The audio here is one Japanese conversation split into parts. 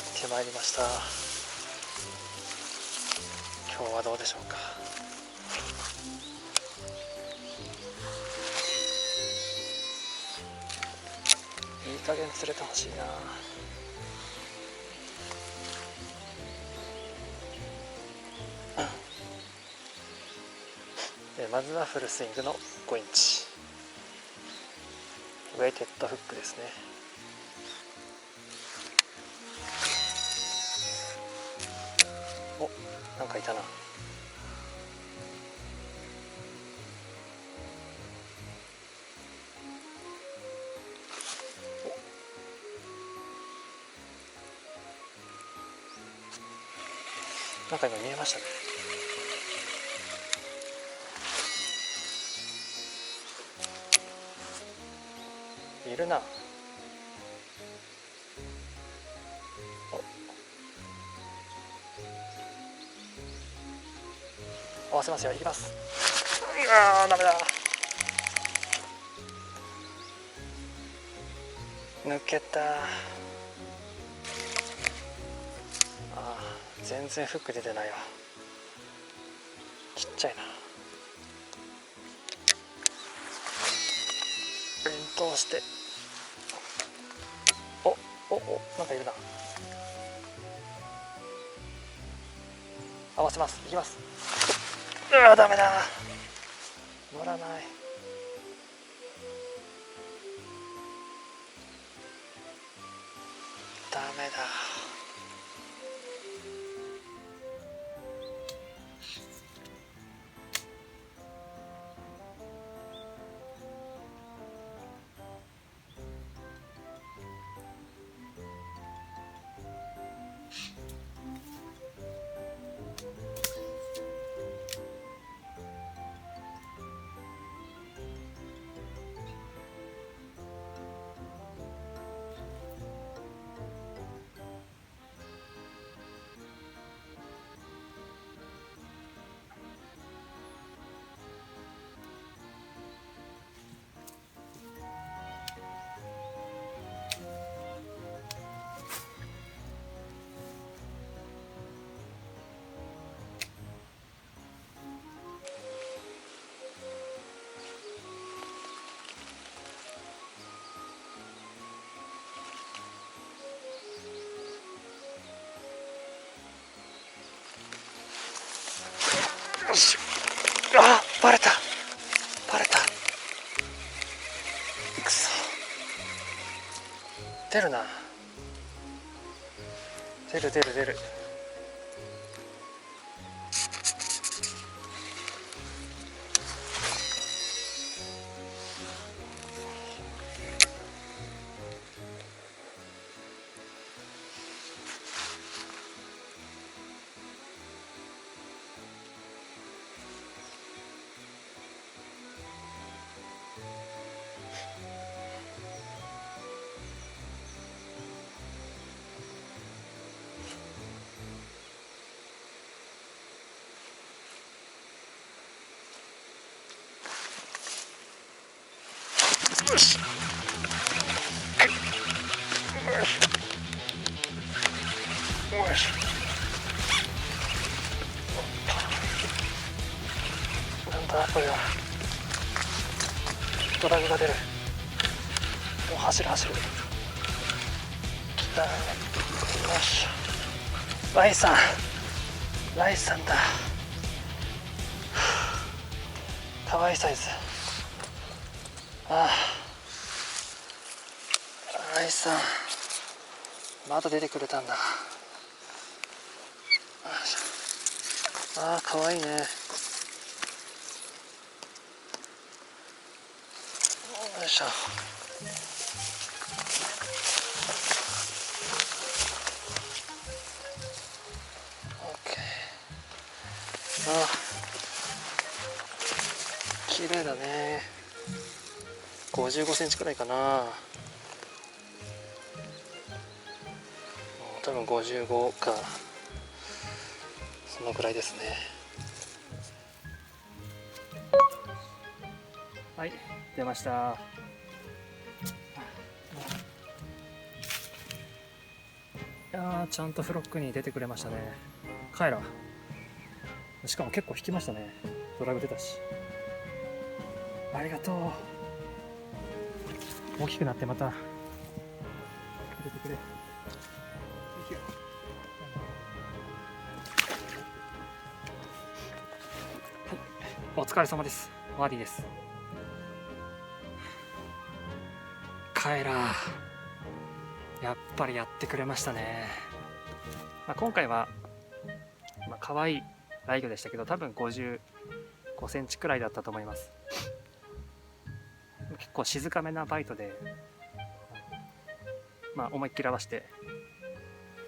やってまいりました。今日はどうでしょうか。いい加減釣れてほしいな。まずはフルスイングの5インチウェイテッドフックですね。お、なんかいたな。なんか今見えましたね。いるな。合わせますよ。いきます。ダメだ。抜けた。全然フック出てないわ。ちっちゃいな。連投して、なんかいるな。合わせます。いきます。ダメだ。乗らない。ダメだ。よし。バレた。くそ。出るな。出る。よし。なんだこれは。ドラグが出る。もう走る。来た。よし。ライさんだ。かわいいサイズ。ライさんまだ出てくれたんだ。かわいいね。よいしょ。綺麗だね。55センチくらいかな。多分55か、そのぐらいですね。はい、出ました。いやー、ちゃんとフロックに出てくれましたね。カエラ。しかも結構引きましたね。ドラグ出たし。ありがとう。大きくなってまた出てくれ。お疲れ様です。ワーディです。カエラ、やっぱりやってくれましたね。今回は、可愛いライギョでしたけど、多分55センチくらいだったと思います。結構静かめなバイトで、思いっきり合わせて、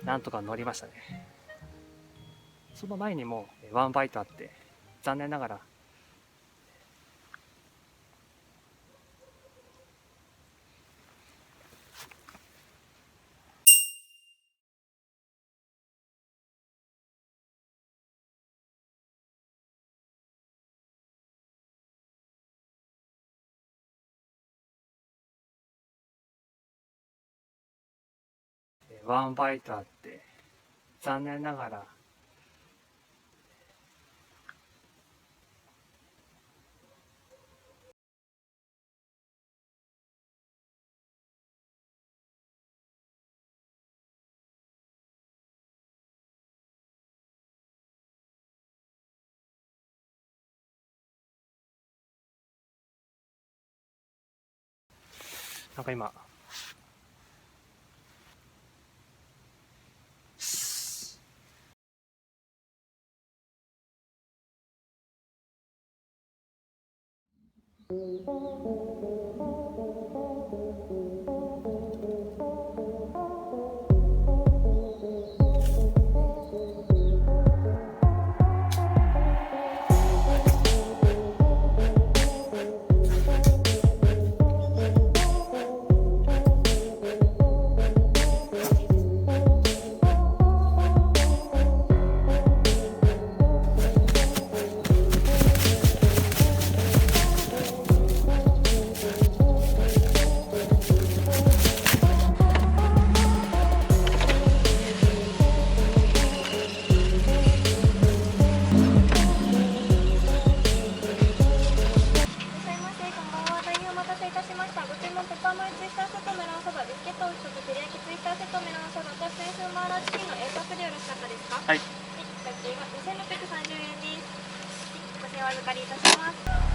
なんとか乗りましたね。その前にもワンバイトあって、残念ながらワンバイトあって残念ながらなんか今ご注文ペッパーマヨツイスターセットメロンそばビスケットお一つ照り焼きツイスターセットメロンそばとスペースマーラーチキンの A カップでよろしかったですか？はい。はい、お会計が2630円です。ご支援お預かりいたします。